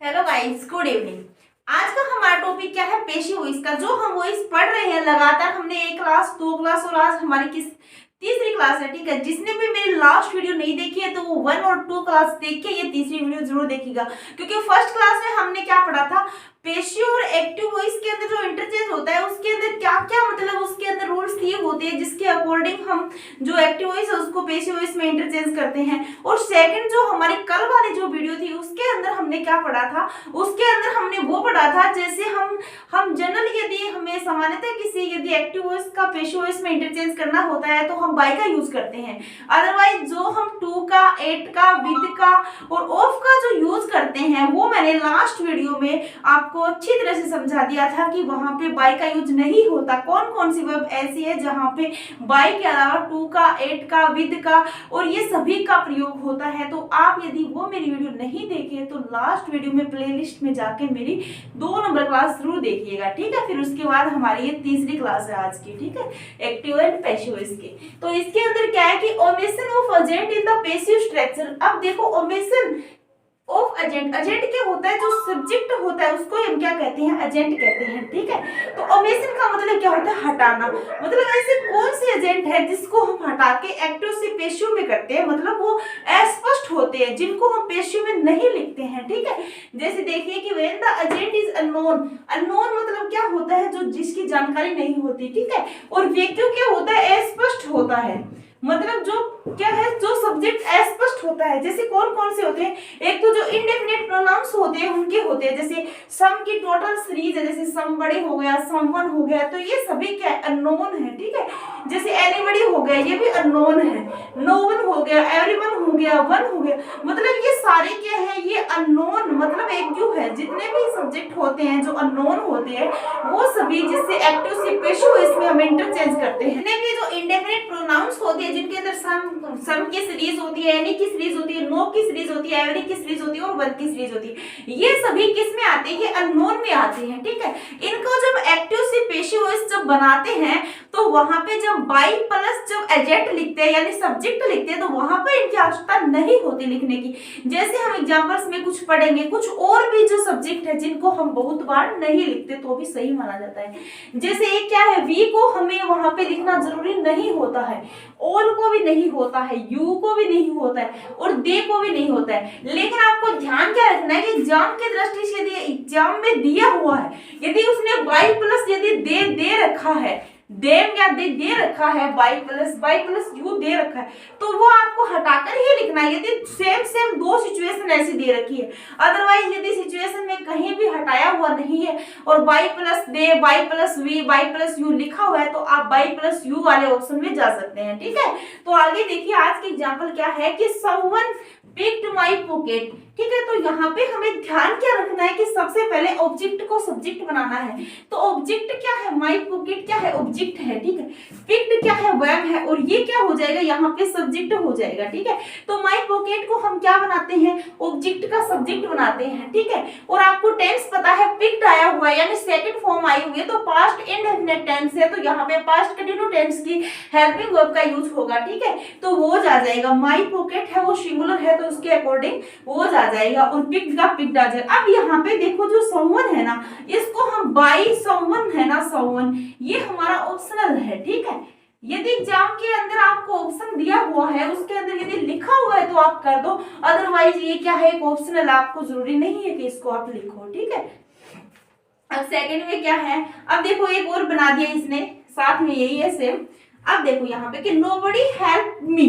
Hello guys, good evening. आज का हमारा टॉपिक क्या है? पेशी वॉइस का। जो हम वॉइस पढ़ रहे हैं लगातार, हमने एक क्लास, दो क्लास और आज हमारी किस तीसरी क्लास है। ठीक है, जिसने भी मेरी लास्ट वीडियो नहीं देखी है तो वो 1 और 2 क्लास देख के ये तीसरी वीडियो जरूर देखिएगा, क्योंकि फर्स्ट क्लास में हमने क्या पढ़ा था, पेशी और एक्टिव वॉइस के अंदर जो इंटरचेंज होता है उसके अंदर क्या क्या मतलब उसके अंदर रूल्स दिए होते हैं जिसके अकॉर्डिंग हम जो एक्टिव वॉइस है उसको पेशी वॉइस में इंटरचेंज करते हैं। और सेकंड जो हमारी कल वाली जो वीडियो थी उसके अंदर हमने क्या पढ़ा था, उसके अंदर हमने वो पढ़ा था जैसे हम जनरल यदि हमें सामान्यतः किसी यदि एक्टिव वॉइस का पेशी वॉइस में इंटरचेंज करना होता है तो हम बाय का यूज करते हैं। अदरवाइज जो हम टू का, एट का, विद का और ऑफ का जो यूज करते हैं वो मैंने लास्ट वीडियो में आपको अच्छी तरह से समझा दिया था कि वहां पे बाय का यूज नहीं होता। कौन कौन सी वर्ब ऐसी है जहां पे बाय के अलावा टू का, एट का, विद का और ये सभी का प्रयोग होता है। तो आप यदि वो मेरी वीडियो नहीं देखे तो लास्ट वीडियो में प्लेलिस्ट में जाके मेरी 2 नंबर क्लास जरूर देखिएगा। ठीक है, फिर उसके बाद हमारी ये तीसरी क्लास है आज की। ठीक है, एक्टिव एंड पैसिव वॉइस की। तो इसके अंदर क्या है कि omission of agent in the passive structure. अब देखो, ओमिशन ऑफ एजेंट, एजेंट क्या होता है, जो सब्जेक्ट होता है उसको हम क्या कहते हैं, एजेंट कहते हैं। ठीक है, तो ओमिशन का मतलब क्या होता है, हटाना। मतलब ऐसे कौन से एजेंट है जिसको हम हटा के एक्टिव से पेशिव में करते हैं, मतलब वो अस्पष्ट होते हैं जिनको हम पेशिव में नहीं लिखते हैं। ठीक है, जैसे देखिए कि when the agent is unknown, unknown मतलब क्या होता है, जो जिसकी जानकारी नहीं होती। ठीक है, और वैक्यू क्या होता है, अस्पष्ट होता है, मतलब जो क्या है, जो सब्जेक्ट अस्पष्ट होता है। जैसे कौन कौन से होते हैं, एक तो जो इंडेफिनिट प्रोनाउंस होते हैं उनके होते हैं, जैसे सम की टोटल सीरीज है, जैसे समबडी हो गया, समवन हो गया, तो ये सभी क्या है, अननोन है। ठीक है, जैसे एनीबडी हो गया, ये भी अननोन है। नो वन हो गया, एवरीवन हो गया, वन हो गया, मतलब ये सारे क्या है, ये अननोन मतलब एक जो है, जितने भी सब्जेक्ट होते हैं जो अननोन होते हैं वो सभी जिससे एक्टिव से पेशिव इसमें हम इंटरचेंज करते हैं। जितने भी जो इंडेफिनिट प्रोनाउंस होते हैं जिनके अंदर सम की सीरीज होती है, एनी की सीरीज होती है, नो की सीरीज होती है, एवरी की सीरीज होती है और वन की सीरीज होती है, ये सभी किस में आते हैं, ये अननोन में आते हैं। ठीक है, इनको जब एक्टिव से पेशिव वॉइस जब बनाते हैं तो वहां पे जब बाई प्लस जब एजेंट लिखते हैं यानी सब्जेक्ट लिखते हैं तो वहां पर इनकी आवश्यकता नहीं होती लिखने की। जैसे हम एग्जांपल्स में कुछ पढ़ेंगे, कुछ और भी जो सब्जेक्ट है जिनको हम बहुत बार नहीं लिखते तो भी सही माना जाता है। जैसे एक क्या है, वी को हमें वहां पे लिखना जरूरी नहीं होता है, ऑल को भी नहीं होता है, यू को भी नहीं होता है और दे को भी नहीं होता है। लेकिन आपको ध्यान क्या रखना है कि एग्जाम के दृष्टि से यदि एग्जाम में दिया हुआ है, यदि उसने बाई प्लस यदि दे रखा है, देम या दे रखा है, बाई प्लस यू दे रखा है, तो वो आपको हटाकर ही लिखना है यदि सेम दो सिचुएशन ऐसी दे रखी है। अदरवाइज यदि सिचुएशन में कहीं भी हटाया हुआ नहीं है और by plus they, by plus we, by plus you लिखा हुआ है तो आप बाई प्लस यू वाले ऑप्शन में जा सकते हैं। ठीक है, तो आगे देखिए आज के एग्जाम्पल क्या है कि समवन पिक्ड माई पॉकेट। ठीक है, तो यहाँ पे हमें ध्यान क्या रखना है कि सबसे पहले ऑब्जेक्ट को सब्जेक्ट बनाना है। तो ऑब्जेक्ट क्या है, माई पॉकेट क्या है, ऑब्जेक्ट है। ठीक है, पिक्ड क्या है, वर्ब है और ये क्या हो जाएगा, यहाँ पे सब्जेक्ट हो जाएगा। ठीक है, तो माई पॉकेट को हम क्या बनाते हैं, ऑब्जेक्ट का सब्जेक्ट बनाते हैं। ठीक है, और आपको टेंस पता है, पिक्ड आया हुआ है यानी सेकंड फॉर्म आई हुई है तो पास्ट इंडेफिनिट टेंस है, तो यहाँ पे पास्ट कंटिन्यू टेंस की हेल्पिंग वर्ब का यूज होगा। ठीक है, तो वो आ जाएगा, माई पॉकेट है वो सिंगुलर है तो उसके अकॉर्डिंग वो आ जाएगा और पिक्ड का पिक्ड आ जाएगा। अब यहाँ पे देखो जो समवन है ना, इसको हम बाई समवन है ना, समवन ये हमारा ऑप्शनल है। ठीक है, यदि एग्जाम के अंदर आपको ऑप्शन दिया हुआ है उसके अंदर यदि लिखा हुआ है तो आप कर दो, अदरवाइज ये क्या है, एक ऑप्शनल, आपको जरूरी नहीं है कि इसको आप लिखो। ठीक है, अब सेकंड में क्या है, अब देखो एक और बना दिया इसने, साथ में यही है सेम। अब देखो यहाँ पे कि नोबडी हेल्प मी।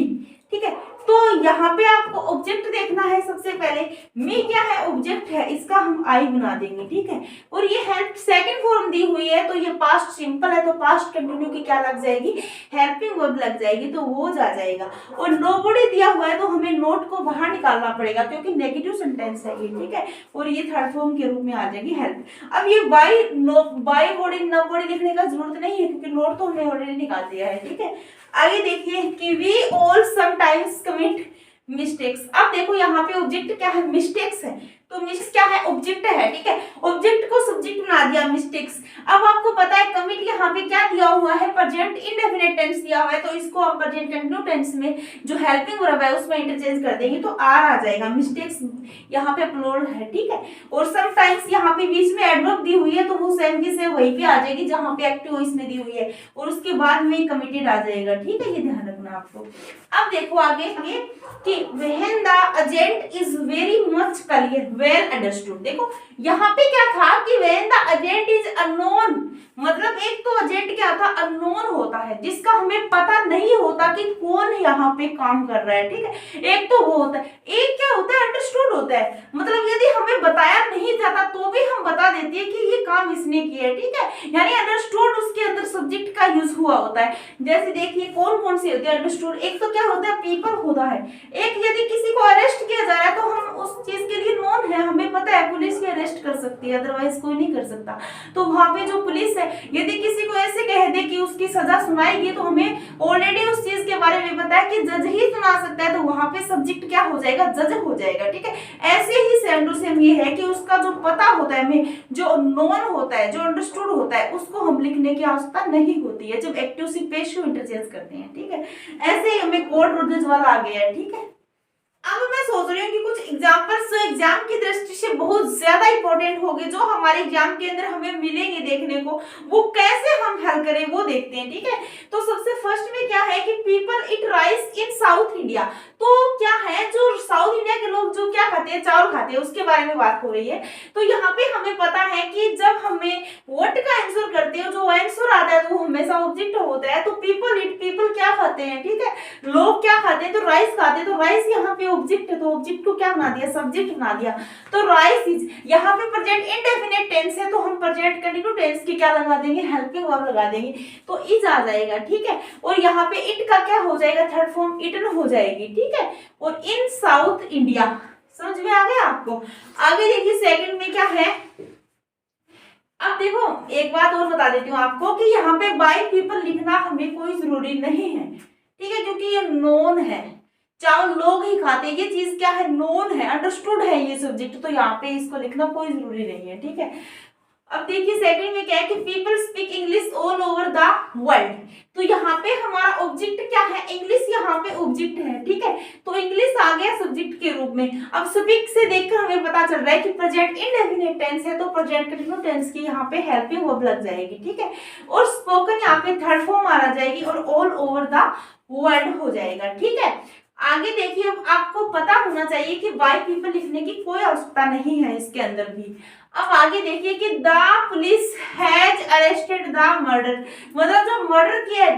ठीक है, तो यहाँ पे आपको ऑब्जेक्ट देखना है सबसे पहले, मी क्या है, ऑब्जेक्ट है, इसका हम आई बना देंगे। ठीक है, और ये हेल्प सेकंड फॉर्म दी हुई है तो ये पास्ट सिंपल है तो पास्ट कंटिन्यू की क्या लग जाएगी, हेल्पिंग वर्ब लग जाएगी, तो वो जा जाएगा। और नोबडी दिया हुआ है तो हमें नोट को बाहर निकालना पड़ेगा क्योंकि नेगेटिव सेंटेंस है ये। ठीक है, और ये थर्ड फॉर्म के रूप में आ जाएगी हेल्प। अब ये बाई बॉडी नोबडी लिखने का जरूरत नहीं है क्योंकि नोट तो हमने ऑलरेडी निकाल दिया है। ठीक है, आगे देखिए कि we all sometimes commit mistakes. अब देखो यहाँ पे ऑब्जेक्ट क्या है, मिस्टेक्स है, तो मिस्टेक्स क्या है, ऑब्जेक्ट है। ठीक है, ऑब्जेक्ट को सब्जेक्ट बना दिया, मिस्टेक्स। अब आपको पता है कमिट क्या यहाँ पे क्या दिया हुआ है, प्रेजेंट इंडेफिनिट टेंस दिया हुआ है, तो इसको हम प्रेजेंट कंटिन्यू टेंस में जो हेल्पिंग वर्ब है उसमें इंटरचेंज कर देंगे तो आर आ जाएगा। मिस्टेक्स यहाँ पे अपलोड है, ठीक है। और समटाइम्स यहाँ पे बीच में एडवर्ब दी हुई है तो वो सेम की सेम वहीं पे आ जाएगी जहाँ पे एक्टिव वॉइस में दी हुई है, और उसके बाद में कमिटेड आ जाएगा, ठीक है, ये ध्यान रखना आपको। अब देखो आगे कि when the agent is very much clear well understood. देखो यहाँ पे क्या था कि when the agent is unknown, मतलब एक तो एजेंट क्या था, अननोन होता है, जिसका हमें पता नहीं होता कि कौन यहाँ पे काम कर रहा है, ठीक है। एक तो वो होता है, एक क्या होता है, अंडरस्टूड होता है, मतलब यदि हमें बताया नहीं जाता तो भी हम बता देते हैं कि ये काम इसने किया है, ठीक है। यानी अंडरस्टूड उसके अंदर सब्जेक्ट का यूज हुआ होता है। जैसे देखिए कौन कौन से होते हैं अंडरस्टूड, एक तो क्या होता है, पीपल होता है। एक यदि किसी को अरेस्ट किया जा रहा है तो हम उस चीज के लिए नोन है, हमें पता है पुलिस भी अरेस्ट कर सकती है, अदरवाइज कोई नहीं कर सकता। तो वहां पे जो पुलिस है यदि किसी को ऐसे कह दे कि उसकी सजा सुनाएगी तो हमें ऑलरेडी उस चीज के बारे में पता है कि जज ही सुना सकता है, तो वहां पे सब्जेक्ट क्या हो जाएगा, जज हो जाएगा, ठीक है। ऐसे ही सेम टू सेम ये है कि उसका जो पता होता है हमें, जो नोन होता है, जो अंडरस्टूड होता है, उसको हम लिखने की आवश्यकता नहीं होती है जब एक्टिव से पेशिव इंटरचेंज करते हैं, ठीक है। ऐसे ही हमें कोड रूल्स वाला आ गया है, ठीक है। अब मैं सोच रही हूँ कि कुछ एग्जांपल्स एग्जाम की दृष्टि से बहुत ज्यादा इंपॉर्टेंट होंगे, जो हमारे एग्जाम के अंदर हमें मिलेंगे देखने को, वो कैसे हम हल करें वो देखते हैं, ठीक है। तो सबसे फर्स्ट में क्या है कि पीपल ईट राइस इन साउथ इंडिया। तो क्या है, जो साउथ इंडिया के लोग जो क्या खाते हैं, चावल खाते हैं, उसके बारे में बात हो रही है। तो यहाँ पे हमें पता है कि जब हमें व्हाट का आंसर करते हो, जो आंसर आता है तो वो हमेशा ऑब्जेक्ट होता है। तो पीपल ईट, पीपल क्या खाते हैं, ठीक है, लोग क्या खाते हैं, तो राइस खाते हैं। तो राइस यहाँ पे ऑब्जेक्ट है, तो ऑब्जेक्ट को क्या बना दिया, सब्जेक्ट बना दिया। तो राइस इज, यहाँ पे प्रेजेंट इंडेफिनिट टेंस है तो हम प्रेजेंट कंटिन्यू टेंस की क्या लगा देंगे, हेल्पिंग वर्ब लगा देंगे, तो इज आ जाएगा, ठीक है। और यहाँ पे इट का क्या हो जाएगा, थर्ड फॉर्म इटन हो जाएगी, ठीक है। और इन साउथ इंडिया, समझ में आ गया आपको। आगे देखिए सेकंड में क्या है। अब देखो एक बात और बता देती हूँ आपको कि यहाँ पे बाय पीपल लिखना हमें कोई जरूरी नहीं है, ठीक है, क्योंकि ये नोन है, चावल लोग ही खाते हैं, ये चीज क्या है, नोन है, अंडरस्टूड है ये सब्जेक्ट, तो यहाँ पे इसको लिखना कोई जरूरी नहीं है, ठीक है। अब देखिए सेकंड में क्या है कि people speak English all over the world. तो यहाँ पे हमारा ऑब्जेक्ट क्या है, इंग्लिश यहाँ पे ऑब्जेक्ट है, ठीक है। तो इंग्लिश आ गया सब्जेक्ट के रूप में। अब स्पीक से देखकर हमें पता चल रहा है कि प्रेजेंट इंडेफिनिट टेंस है, तो प्रेजेंट कंटिन्यू टेंस की यहाँ पे हेल्पिंग वर्ब लग जाएगी, ठीक है। और स्पोकन यहाँ पे थर्ड फॉर्म आ जाएगी और ऑल ओवर द वर्ल्ड हो जाएगा, ठीक है। आगे देखिए, अब आपको पता होना चाहिए कि बाय पीपल लिखने की कोई आवश्यकता नहीं है इसके अंदर भी। अब आगे देखिए कि the police has arrested the murder, मतलब जो मर्डर किया है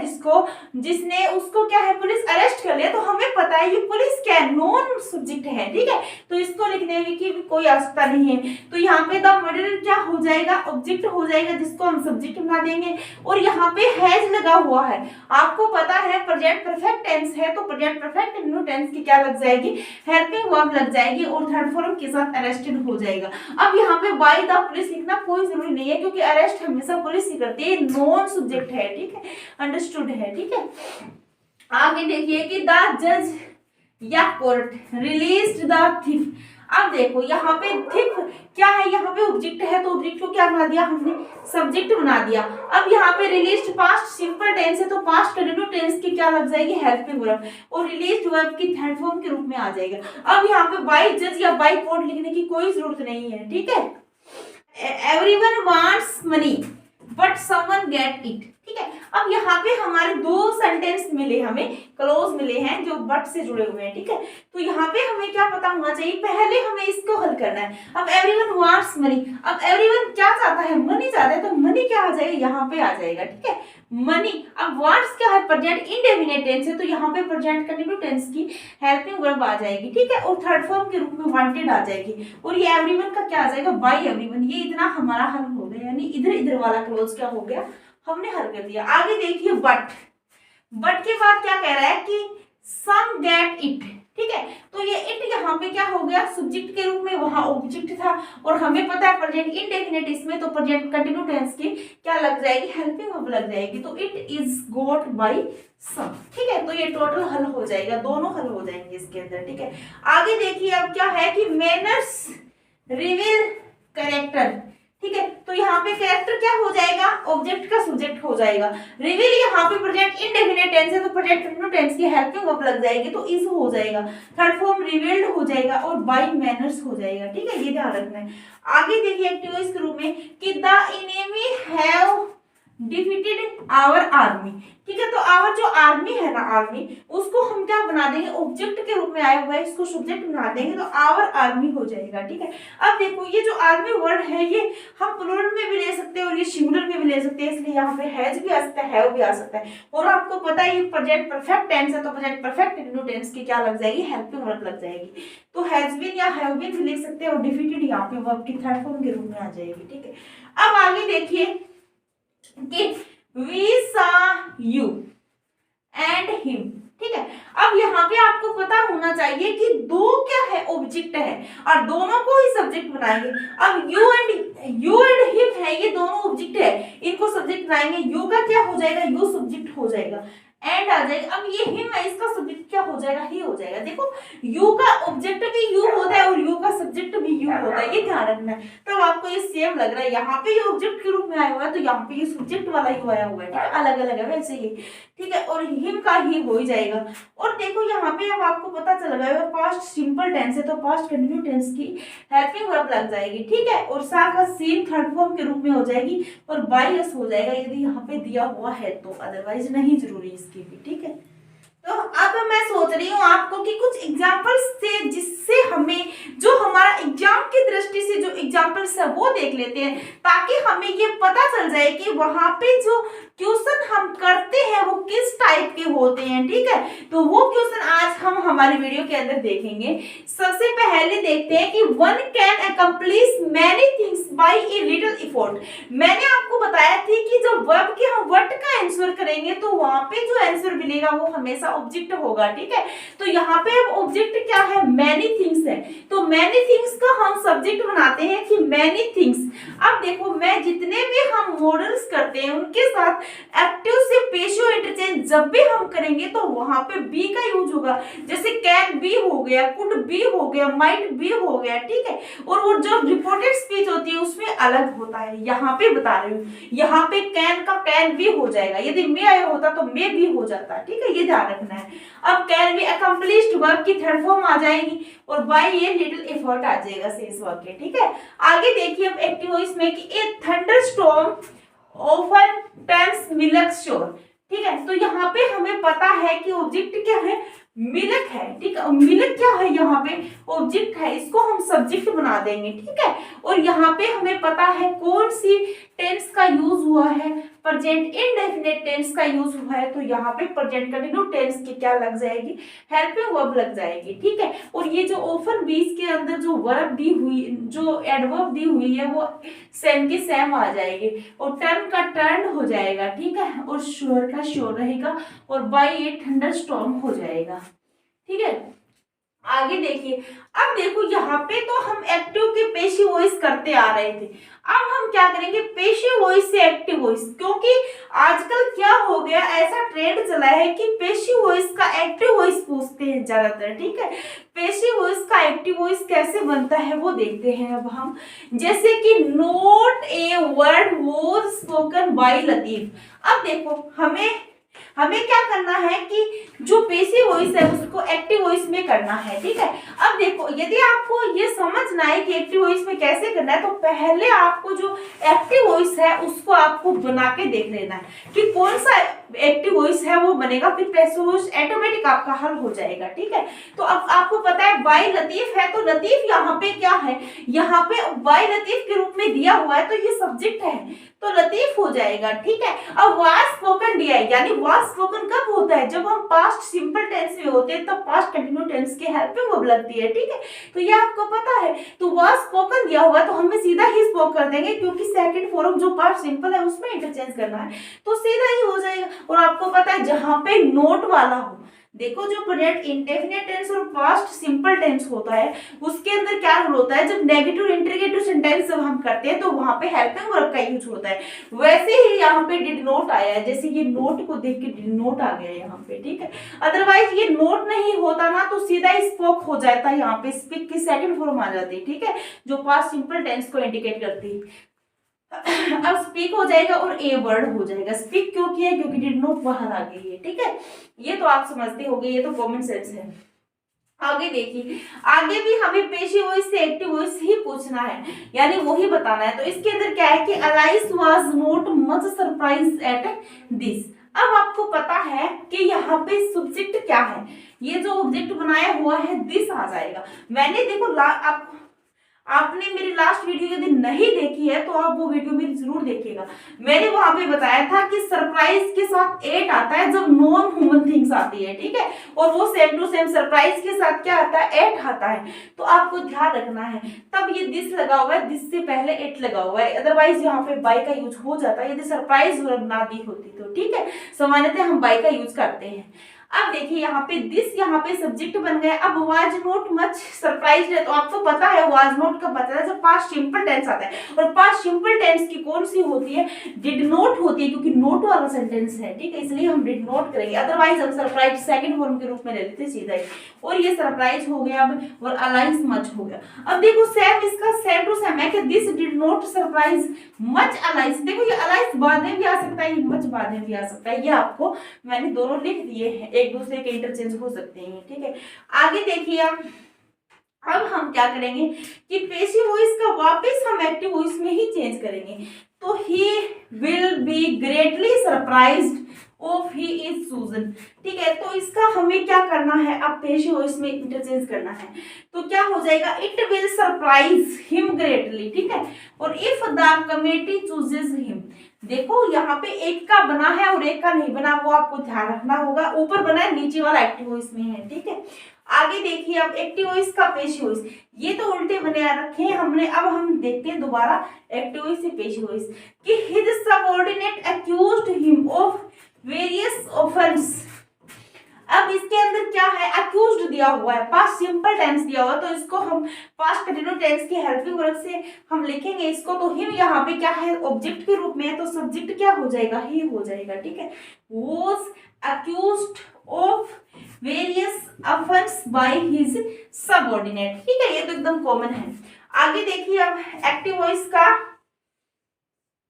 जिसने उसको क्या है, पुलिस अरेस्ट कर लिया। तो हमें पता है ये पुलिस क्या है, नॉन सब्जेक्ट है, ठीक है। तो इसको लिखने की भी कोई आवश्यकता नहीं है। तो यहाँ पे द मर्डर क्या हो जाएगा, ऑब्जेक्ट हो जाएगा, जिसको हम सब्जेक्ट बना देंगे। और यहाँ पे हैज लगा हुआ है, आपको पता है प्रेजेंट परफेक्ट टेंस है, तो प्रेजेंट परफेक्ट कंटिन्यू टेंस की क्या लग जाएगी, हेल्पिंग वर्ब लग जाएगी और थर्ड फॉर्म के साथ अरेस्टेड हो जाएगा। अब यहाँ पे बाय द पुलिस लिखना कोई जरूरी नहीं है, क्योंकि अरेस्ट हमेशा पुलिस ही करती है, नॉन सब्जेक्ट है, ठीक है, अंडरस्टूड है, ठीक है। आगे देखिए कि द जज या कोर्ट रिलीज्ड द थीफ। अब देखो यहाँ पे थिफ क्या है, यहाँ पे ऑब्जेक्ट है, तो ऑब्जेक्ट को क्या बना दिया हमने, सब्जेक्ट बना दिया। अब यहाँ पे रिलीज्ड पास्ट सिंपल टेंस है, तो पास्ट कंटिन्यू टेंस की क्या लग जाएगी, हेल्पिंग वर्ब, और रिलीज्ड वर्ब की थर्ड फॉर्म के रूप में आ जाएगा। अब यहाँ पे बाय जज या बाय कोर्ट लिखने की कोई जरूरत नहीं है, ठीक है। Everyone wants money but someone get it, ठीक है। अब यहाँ पे हमारे दो सेंटेंस मिले, हमें क्लोज मिले हैं जो बट से जुड़े हुए हैं, ठीक है। तो यहाँ पे हमें क्या पता होना चाहिए, पहले हमें इसको हल करना है। अब एवरीवन वांट्स मनी, अब एवरीवन क्या चाहता है, मनी चाहता है, तो मनी क्या आ जाएगा, यहाँ पे आ जाएगा, ठीक है, मनी। अब वांट्स क्या है, प्रेजेंट इंडेफिनिट टेंस है, तो यहाँ पे प्रेजेंट कंटिन्यू टेंस की हेल्पिंग वर्ब आ जाएगी, ठीक है, और थर्ड फॉर्म के रूप में वांटेड आ जाएगी। और ये एवरीवन का क्या आ जाएगा, बाय एवरीवन। ये इतना हमारा हल हो गया, यानी इधर इधर वाला क्लोज क्या हो गया, हमने हल कर दिया। आगे देखिए बट, बट के बाद क्या कह रहा है कि सम गेट इट, ठीक है। तो ये इट यहाँ पे क्या हो गया, सब्जेक्ट के रूप में, वहां ऑब्जेक्ट था, और हमें पता है प्रेजेंट इंडेफिनिट इसमें, तो प्रेजेंट कंटिन्यू टेंस की क्या लग जाएगी, हेल्पिंग वर्ब लग जाएगी। तो इट इज गोट बाय सम, ठीक है। तो ये टोटल हल हो जाएगा, दोनों हल हो जाएंगे इसके अंदर, ठीक है। आगे देखिए अब क्या है कि मैनर्स रिवील कैरेक्टर, ठीक है। तो यहाँ पे कैरेक्टर क्या हो जाएगा, ऑब्जेक्ट का सब्जेक्ट हो जाएगा। रिवील यहाँ पे प्रेजेंट इंडेफिनिट टेंस है तो प्रेजेंट कंटिन्यूस टेंस की हेल्पिंग वर्ब लग जाएगी तो इज हो जाएगा। थर्ड फॉर्म रिवील्ड हो जाएगा और बाय मैनर्स हो जाएगा। ठीक है, ये ध्यान रखना है। आगे देखिए एक्टिव वॉइस के रूप में कि the enemy have defeated our army. ठीक है, तो आवर जो आर्मी है ना, आर्मी उसको हम क्या बना देंगे, ऑब्जेक्ट के रूप में आया हुआ है, इसको सब्जेक्ट बना देंगे तो आवर आर्मी हो जाएगा। ठीक है, अब देखो ये जो आर्मी वर्ड है ये हम प्लूरल में भी ले सकते हैं और ये सिंगुलर में भी ले सकते हैं, इसलिए यहाँ पे हैज भी आ सकता है, हैव भी आ सकता है। और आपको पता है ये प्रेजेंट परफेक्ट टेंस है तो प्रेजेंट परफेक्ट कंटिन्यूस टेंस की क्या लग जाएगी, हेल्पिंग वर्ब लग जाएगी। तो हैज बीन या हैव बीन भी लिख सकते हैं और डिफीटेड यहाँ पे वर्ब की थर्ड फॉर्म के रूप में आ जाएगी। ठीक है, अब आगे देखिए कि we saw you and him। ठीक है, अब यहाँ पे आपको पता होना चाहिए कि दो क्या है, ऑब्जेक्ट है और दोनों को ही सब्जेक्ट बनाएंगे। अब you and him है, ये दोनों ऑब्जेक्ट है, इनको सब्जेक्ट बनाएंगे। you का क्या हो जाएगा, you सब्जेक्ट हो जाएगा, एंड आ जाएगा। अब ये हिम है, इसका सब्जेक्ट क्या हो जाएगा, ही हो जाएगा। देखो यू का ऑब्जेक्ट भी यू होता है और यू का सब्जेक्ट भी यू होता है, ये ध्यान रखना है। तब आपको ये सेम लग रहा है, यहाँ पे ये ऑब्जेक्ट के रूप में आया हुआ है तो यहाँ पे ये सब्जेक्ट वाला ही आया हुआ है। ठीक है, अलग अलग है वैसे ही। ठीक है, और हिम का ही हो ही जाएगा। और देखो यहाँ पे अब आपको पता चल गया है पास्ट सिंपल टेंस है तो पास्ट कंटिन्यूस टेंस की हेल्पिंग वर्ब लग जाएगी। ठीक है, और सा का सीन थर्ड फॉर्म के रूप में हो जाएगी और बाय अस हो जाएगा यदि यहाँ पे दिया हुआ है तो, अदरवाइज नहीं जरूरी इसकी भी। ठीक है, तो अब मैं सोच रही हूँ आपको कि कुछ एग्जाम्पल्स से जिससे हमें जो हमारा एग्जाम की दृष्टि से जो एग्जाम्पल्स है वो देख लेते हैं ताकि हमें ये पता चल जाए कि वहां पे जो क्वेश्चन हम करते हैं वो किस टाइप के होते हैं। ठीक है, तो वो क्वेश्चन आज हम हमारी वीडियो के अंदर देखेंगे। सबसे पहले देखते हैं कि one can accomplish many things by a little effort. मैंने आपको बताया थी कि जब वर्ब के हम व्हाट का आंसर करेंगे तो वहां पे जो आंसर मिलेगा वो हमेशा ऑब्जेक्ट होगा। ठीक है, तो यहाँ पे अब ऑब्जेक्ट क्या है, मैनी थिंग्स है, तो मैनी थिंग्स का हम सब्जेक्ट बनाते हैं कि मैनी थिंग्स। अब देखो मैं जितने भी हम मॉडल्स करते हैं उनके साथ एक्टिव से पेशिव इंटरचेंज जब भी हम करेंगे तो वहां पे बी का यूज होगा। जैसे कैन बी हो गया, कुड बी हो गया, माइट बी हो गया। ठीक है, और वो जो रिपोर्टेड स्पीच होती है उसमें अलग होता है, यहाँ पे बता रही हूँ। यहाँ पे कैन का कैन भी हो जाएगा, यदि मे आया होता तो मे भी हो जाता। ठीक है, ये ध्यान रखना है। अब कैन बी अकम्प्लिश्ड वर्ब की थर्ड फॉर्म आ जाएगी और बाय ये लिटिल एफर्ट आ जाएगा शेष वाक्य। ठीक है, आगे देखिए अब एक्टिव वॉइस में कि a thunderstorm often turns milk sour. ठीक है, तो यहाँ पे हमें पता है कि ऑब्जेक्ट क्या है, मिल्क है। ठीक है, मिल्क क्या है, यहाँ पे ऑब्जेक्ट है, इसको हम सब्जेक्ट बना देंगे। ठीक है, और यहाँ पे हमें पता है कौन सी टेंस का यूज हुआ है, प्रेजेंट इंडेफिनिट टेंस का यूज हुआ है, तो यहाँ पे प्रेजेंट कंटिन्यूस टेंस की क्या लग जाएगी, हेल्पिंग वर्ब लग जाएगी। ठीक है, और ये जो ऑफन बीस के अंदर जो वर्ब दी हुई, जो एडवर्ब दी हुई है वो सेम की सेम आ जाएगी और टर्न का टर्न हो जाएगा। ठीक है, और श्योर का श्योर रहेगा और बाय ए थंडरस्टॉर्म हो जाएगा। ठीक है, आगे देखिए। अब देखो यहाँ पे तो हम एक्टिव के पेशिव वॉइस करते आ रहे थे, अब हम क्या करेंगे पेशिव वॉइस से एक्टिव वॉइस, क्योंकि आजकल क्या हो गया, ऐसा ट्रेंड चला है कि पेशिव वॉइस का एक्टिव वॉइस पूछते हैं ज्यादातर। ठीक है, पेशिव वॉइस का एक्टिव वॉइस कैसे बनता है वो देखते हैं अब हम। जैसे कि note a word was spoken by Latif. अब देखो हमें क्या करना है कि जो पेशिव वॉइस है उसको एक्टिव वॉइस में करना है। ठीक है, अब देखो यदि आपको ये समझना है कि एक्टिव वॉइस में कैसे करना है तो पहले आपको जो एक्टिव वॉइस है उसको आपको बना के देख लेना है कि कौन सा एक्टिव वॉइस है वो बनेगा, फिर पैसिव वॉइस ऑटोमेटिक आपका हल हो जाएगा। ठीक है, तो अब आपको पता है बाय लतीफ है तो लतीफ यहाँ पे क्या है, यहाँ पे बाय लतीफ के रूप में दिया हुआ है तो ये सब्जेक्ट है तो लतीफ हो जाएगा। ठीक है, अब वाज स्पोकन दिया है, यानी वाज स्पोकन कब होता है, जब हम पास्ट सिंपल टेंस में होते हैं तब पास्ट कंटिन्यूस टेंस की हेल्पिंग वर्ब लगती है। ठीक है, तो ये आपको पता है। तो वाज स्पोकन दिया हुआ है तो हमें सीधा ही स्पोक कर देंगे क्योंकि सेकंड फॉर्म जो पास्ट सिंपल है उसमें इंटरचेंज करना है तो सीधा ही हो जाएगा। और आपको पता है जहां पे नोट वाला हो, देखो जो प्रेजेंट इंडेफिनिट टेंस और पास्ट सिंपल टेंस होता है उसके अंदर क्या रूल होता है, जब नेगेटिव इंटरोगेटिव सेंटेंस जब हम करते हैं तो वहां पे हेल्पिंग वर्ब का यूज होता है। वैसे ही यहाँ पे डिड नोट आया है, जैसे ये नोट को देख के डिड नोट आ गया यहाँ पे। ठीक है, अदरवाइज ये नोट नहीं होता ना तो सीधा स्पोक हो जाता है, यहाँ पे स्पीक की सेकंड फॉर्म आ जाती है। ठीक है, जो पास्ट सिंपल टेंस को इंडिकेट करती है। अब स्पीक हो जाएगा और ए वर्ड हो जाएगा। स्पीक क्यों किया है? क्योंकि डिड नॉट बाहर आ गई है, ठीक है, ये तो आप समझते होंगे, ये तो कॉमन सेंस है। आगे देखिए, आगे भी हमें पेशी वॉइस से एक्टिव वॉइस ही पूछना है, यानी वही बताना है। तो इसके अंदर क्या है कि Alice was not much surprise at this. अब आपको पता है कि यहाँ पे सब्जेक्ट क्या है, ये जो ऑब्जेक्ट बनाया हुआ है दिस आ जाएगा। मैंने देखो आपने मेरी लास्ट वीडियो यदि नहीं देखी है तो आप वो वीडियो मेरी जरूर देखिएगा। मैंने वहां पे बताया था कि सरप्राइज के साथ एट आता है जब नॉन ह्यूमन थिंग्स आती है, ठीक है, और वो सेम टू सेम सरप्राइज के साथ क्या आता है? एट आता है। तो आपको ध्यान रखना है, तब ये दिस लगा हुआ है, दिस से पहले एट लगा हुआ है, अदरवाइज यहाँ पे बाय का यूज हो जाता है यदि सरप्राइज ना दी होती तो, ठीक है। सामान्यतः हम बाय का यूज करते हैं। अब देखिए यहाँ पे दिस, यहाँ पे सब्जेक्ट बन गया। अब वाज नॉट मच सरप्राइज्ड है, तो आपको पता है वाज नॉट कब आता है? जब पास्ट सिंपल टेंस आता है, और पास्ट सिंपल टेंस की कौन सी होती है? डिड नॉट होती है, क्योंकि नॉट वाला सेंटेंस है, ठीक है, इसलिए हम डिड नॉट करेंगे। अदरवाइज हम सरप्राइज सेकंड फॉर्म के रूप में ले लेते सीधा ही, और ये सरप्राइज हो गया अब, और अलाइज मच हो गया। अब देखो सेम, इसका सेम टू सेम है कि this did not surprise much allies. देखो ये अलाइज बाद में भी आ सकता है, मच बाद में भी आ सकता है, ये आपको मैंने दोनों लिख दिए हैं, एक दूसरे के इंटरचेंज हो सकते हैं, ठीक है। आगे देखिए अब हम क्या करेंगे कि पेसिव वॉइस का वापस हम एक्टिव वॉइस में ही चेंज करेंगे। तो he will be greatly surprised of he is सूजन, ठीक है। तो इसका हमें क्या करना है? अब पेसिव वॉइस में इंटरचेंज करना है, तो क्या हो जाएगा? It will surprise him greatly, ठीक है। और if the committee chooses him, देखो यहाँ पे एक का बना है और एक का नहीं बना, वो आपको ध्यान रखना होगा। ऊपर बना है, नीचे वाला एक्टिव वॉइस में है, ठीक है। आगे देखिए अब एक्टिव वॉइस का पेसिव वॉइस, ये तो उल्टे बने रखे हैं हमने। अब हम देखते हैं दोबारा एक्टिव वॉइस से पेसिव वॉइस कि his subordinate accused him of various offence. अब इसके अंदर क्या है? अक्यूज्ड दिया हुआ है, पास्ट सिंपल टेंस दिया हुआ है, तो इसको हम पास्ट कंटिन्यूस टेंस की हेल्पिंग वर्ब से हम लिखेंगे इसको। तो हिम यहाँ पे क्या है? ऑब्जेक्ट के रूप में है, तो सब्जेक्ट क्या हो जाएगा? ही हो जाएगा, ठीक है। Was accused of various offence by his subordinate, ठीक है, ये तो एकदम कॉमन है। आगे देखिए अब एक्टिव वॉइस का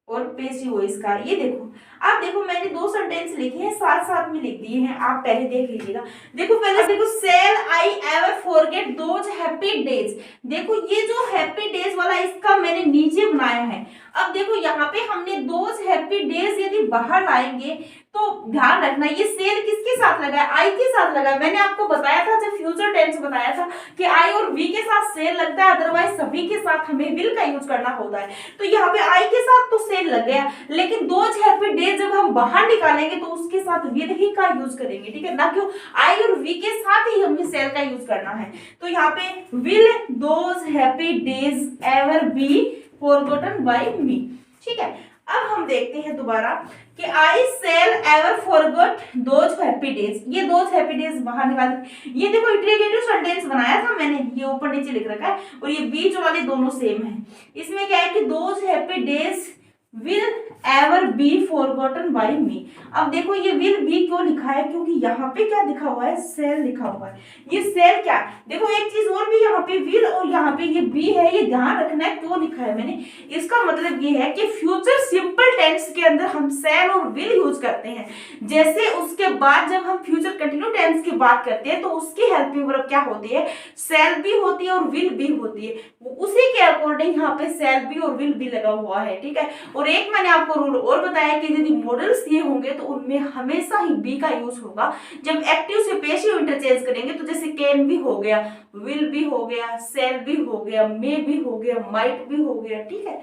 और पेसिव वॉइस का, ये देखो, आप देखो मैंने दो सेंटेंस लिखे हैं, साथ साथ में लिख दिए हैं, आप पहले देख लीजिएगा। देखो पहले देखो, shall I ever forget those happy days. देखो ये जो हैप्पी डेज वाला इसका मैंने नीचे बनाया है। अब देखो यहाँ पे हमने दोज हैप्पी डेज यदि बाहर लाएंगे तो ध्यान रखना, ये सेल किसके साथ लगा है? आई के साथ लगा है। मैंने आपको बताया था जब फ्यूचर टेंस बताया था कि आई और वी के साथ सेल लगता है, अदरवाइज सभी के साथ हमें विल का यूज करना होता है। तो यहाँ पे आई के साथ तो सेल लग गया, लेकिन दोज हैप्पी डेज जब हम बाहर निकालेंगे तो उसके साथ विल ही का यूज करेंगे, ठीक है, ना कि आई और वी के साथ ही हमें सेल का यूज करना है। तो यहाँ पे will those happy days ever be forgotten by me, ठीक है। अब हम देखते हैं दोबारा कि I shall ever forgot those happy days. ये दोज हैप्पी डेज बाहर निकाल, ये देखो इंटरोगेटिव सेंटेंस बनाया था मैंने, ये ऊपर नीचे लिख रखा है, और ये बीच वाले दोनों सेम है। इसमें क्या है कि those happy days will ever be forgotten by me. अब देखो ये विल बी क्यों लिखा है? क्योंकि यहाँ पे क्या लिखा हुआ है? सेल लिखा हुआ है। ये सेल क्या है? देखो एक चीज और भी, यहाँ पे विल और यहाँ पे ये बी है, ये ध्यान रखना है क्यों लिखा है मैंने। इसका मतलब ये है कि फ्यूचर सिंपल टेंस के अंदर हम सेल और विल यूज करते हैं। जैसे उसके बाद जब हम फ्यूचर कंटिन्यू टेंस की बात करते हैं तो उसकी हेल्पिंग वर्ब क्या होती है? सेल भी होती है और विल भी होती है। उसी के अकॉर्डिंग यहाँ पे सेल भी और विल भी लगा हुआ है, ठीक है। और एक मैंने आपको रूल और बताया कि यदि मॉडल्स दिए होंगे तो उनमें हमेशा ही बी का यूज होगा। जब एक्टिव से पेसिव इंटरचेंज करेंगे तो जैसे कैन भी हो गया, विल भी हो गया, सेल भी हो गया, मे भी हो गया, माइट भी हो गया, ठीक है।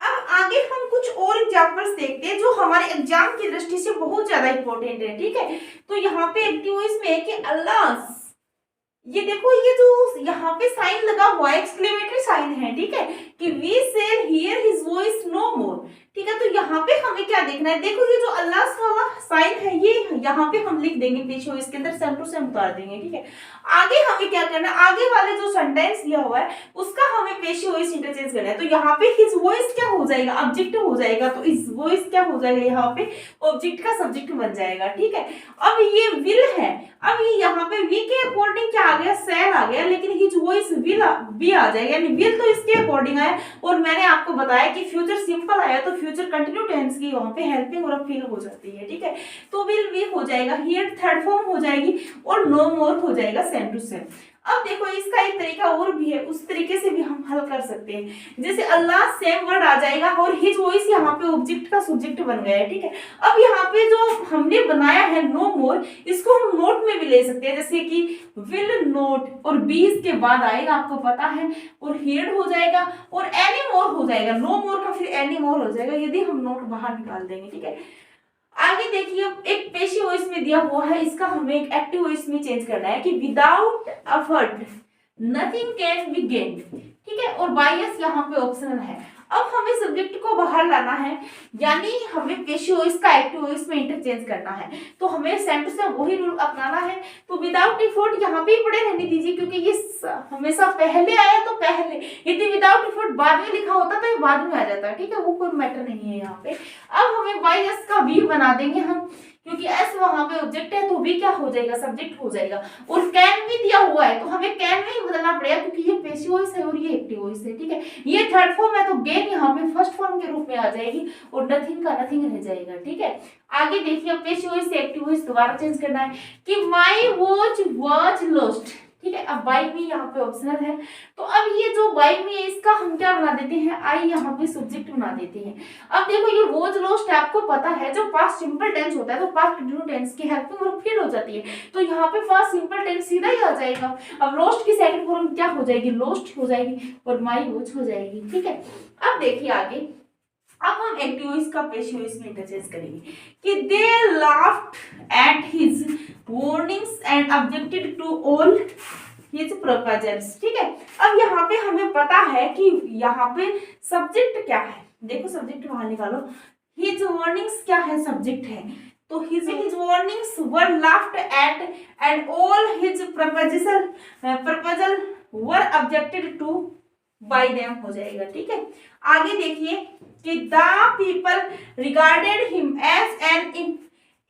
अब आगे हम कुछ और एग्जांपल्स देखते हैं जो हमारे एग्जाम की दृष्टि से बहुत ज्यादा इंपॉर्टेंट है, ठीक है। तो यहाँ पे एक्टिव वॉइस में है कि अल्लाह, ये देखो ये जो यहाँ पे साइन लगा हुआ है एक्सक्लेमेटरी साइन है, ठीक है, कि we shall hear his voice no more. More. ठीक है, तो यहाँ पे हमें क्या देखना है, देखो ये जो अल्लाह वाला साइन है ये यहाँ पे हम लिख देंगे पेश हो इसके अंदर, सेम टू सेम उतार देंगे। ठीक है, आगे हमें क्या करना है, आगे वाले जो सेंटेंस दिया हुआ है उसका हमें पेश वॉइस इंटरचेंज करना है। तो यहाँ पे हिज वॉइस क्या हो जाएगा, ऑब्जेक्ट हो जाएगा, तो इस वॉइस क्या हो जाएगा, यहाँ पे ऑब्जेक्ट का सब्जेक्ट बन जाएगा। ठीक है, अब ये विल है, अब ये यहाँ पे वी के अकॉर्डिंग क्या आ गया, सेल आ गया, लेकिन हिज वॉइस विल भी आ जाएगा, यानी विल तो इसके अकॉर्डिंग आया। और मैंने आपको बताया कि फ्यूचर सिंपल आया तो फ्यूचर कंटिन्यू टेंस की वहां पे हेल्पिंग और फील हो जाती है। ठीक है, तो विल भी हो जाएगा, हियर थर्ड फॉर्म हो जाएगी और नो मोर हो जाएगा सेम टू सेम। अब देखो इसका एक तरीका और भी है, उस तरीके से भी हम हल कर सकते हैं। जैसे अल्लाह सेम वर्ड आ जाएगा और हिज वॉइस यहाँ पे ऑब्जेक्ट का सब्जेक्ट बन गया है। ठीक है, अब यहाँ पे जो हमने बनाया है नो मोर, इसको हम नोट में भी ले सकते हैं, जैसे कि विल नोट और बी इसके बाद आएगा, आपको पता है, और हियर हो जाएगा और एनी मोर हो जाएगा, नो मोर का फिर एनी मोर हो जाएगा यदि हम नोट बाहर निकाल देंगे। ठीक है, आगे देखिए एक पेशी वॉइस में दिया हुआ है, इसका हमें एक एक्टिव वॉइस में चेंज करना है कि without effort nothing can be gained. ठीक है, और बायस यहाँ पे ऑप्शनल है। अब हमें सब्जेक्ट को बाहर लाना है, यानी हमें पेशी वॉइस का एक्टिव वॉइस में इंटरचेंज करना है, तो हमें सेम टू सेम वही रूल अपनाना है। तो विदाउट एफर्ट यहाँ पे ही पड़े रहने दीजिए, क्योंकि ये हमेशा पहले आया तो पहले, यदि विदाउट एफर्ट बाद में लिखा होता तो ये बाद में आ जाता है। ठीक है, वो कोई मैटर नहीं है यहाँ पे। अब हमें बाई एस का वी बना देंगे हम, क्योंकि एस वहां पे ऑब्जेक्ट है तो भी क्या हो जाएगा, सब्जेक्ट हो जाएगा। और कैन भी दिया हुआ है तो हमें कैन में ही बदलना पड़ेगा, क्योंकि ये पेशी वॉइस है और ये एक्टिव वॉइस है। ठीक है, ये थर्ड फॉर्म है तो गेन यहाँ पे फर्स्ट फॉर्म के रूप में आ जाएगी और नथिंग का नथिंग रह जाएगा। ठीक है, आगे देखिए पेशी वॉइस से एक्टिव वॉइस दोबारा चेंज करना है कि माई वॉच वॉच लॉस्ट। ठीक है, अब बाई मी यहाँ पे ऑप्शनल है, तो अब ये जो बाई मी है इसका हम क्या बना देते हैं, आई यहाँ पे सब्जेक्ट बना देते हैं। अब देखो ये वॉच लॉस्ट आपको पता है, जो पास्ट सिंपल टेंस होता है तो पास्ट कंटिन्यू टेंस की हेल्पिंग वर्ब फिर हो जाती है, तो यहाँ पे पास्ट सिंपल टेंस सीधा ही आ जाएगा। अब लॉस्ट की सेकंड फॉर्म क्या हो जाएगी, लॉस्ट हो जाएगी और माई वॉच हो जाएगी। ठीक है, अब देखिए आगे, अब हम एक्टिव वॉइस का पेशी वॉइस में इंटरचेंज करेंगे कि they laughed at his warnings and objected to all his proposals. ठीक है, अब यहाँ पे हमें पता है कि यहाँ पे सब्जेक्ट क्या है, देखो सब्जेक्ट वहां निकालो, हिज वार्निंग्स क्या है, सब्जेक्ट है, तो his warnings were laughed at and all his proposal were objected to by them हो जाएगा। ठीक है, आगे देखिए कि the people regarded him as an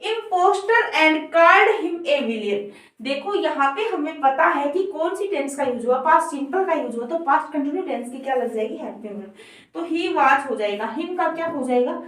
impostor and called him a villain. देखो यहाँ पे हमें पता है कि कौन सी टेंस का यूज हुआ, पास्ट सिंपल का यूज हुआ, तो पास्ट कंटिन्यू टेंस की क्या लग जाएगी, हेल्पिंग वर्ब, तो ही वाज हो जाएगा, हिम का क्या हो जाएगा,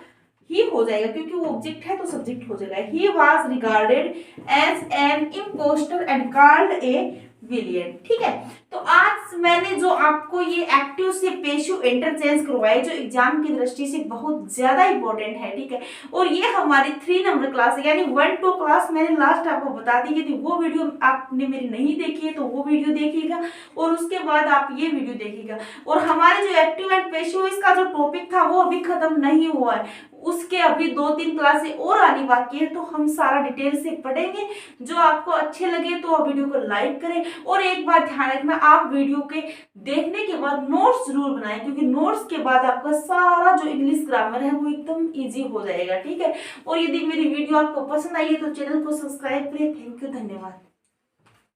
ही हो जाएगा, क्योंकि वो ऑब्जेक्ट है तो सब्जेक्ट हो जाएगा। He was regarded as an impostor and called a villain. ठीक है, तो आज मैंने जो आपको ये एक्टिव से पेशु इंटरचेंज करवाए, जो एग्जाम की दृष्टि से बहुत ज्यादा इंपॉर्टेंट है। ठीक है, और ये हमारी 3 नंबर क्लास है, यानी 1-2 क्लास मैंने लास्ट आपको बता दी। यदि वो वीडियो आपने मेरी नहीं देखी है तो वो वीडियो देखिएगा और उसके बाद आप ये वीडियो देखिएगा। और हमारे जो एक्टिव एंड पेशु इसका जो टॉपिक था वो अभी खत्म नहीं हुआ है, उसके अभी 2-3 क्लासें और आनी बाकी है, तो हम सारा डिटेल से पढ़ेंगे। जो आपको अच्छे लगे तो वीडियो को लाइक करें, और एक बात ध्यान रखना, आप वीडियो के देखने के बाद नोट्स जरूर बनाएं, क्योंकि नोट्स के बाद आपका सारा जो इंग्लिश ग्रामर है वो एकदम इजी हो जाएगा। ठीक है, और यदि मेरी वीडियो आपको पसंद आई है तो चैनल को सब्सक्राइब करें। थैंक यू, धन्यवाद।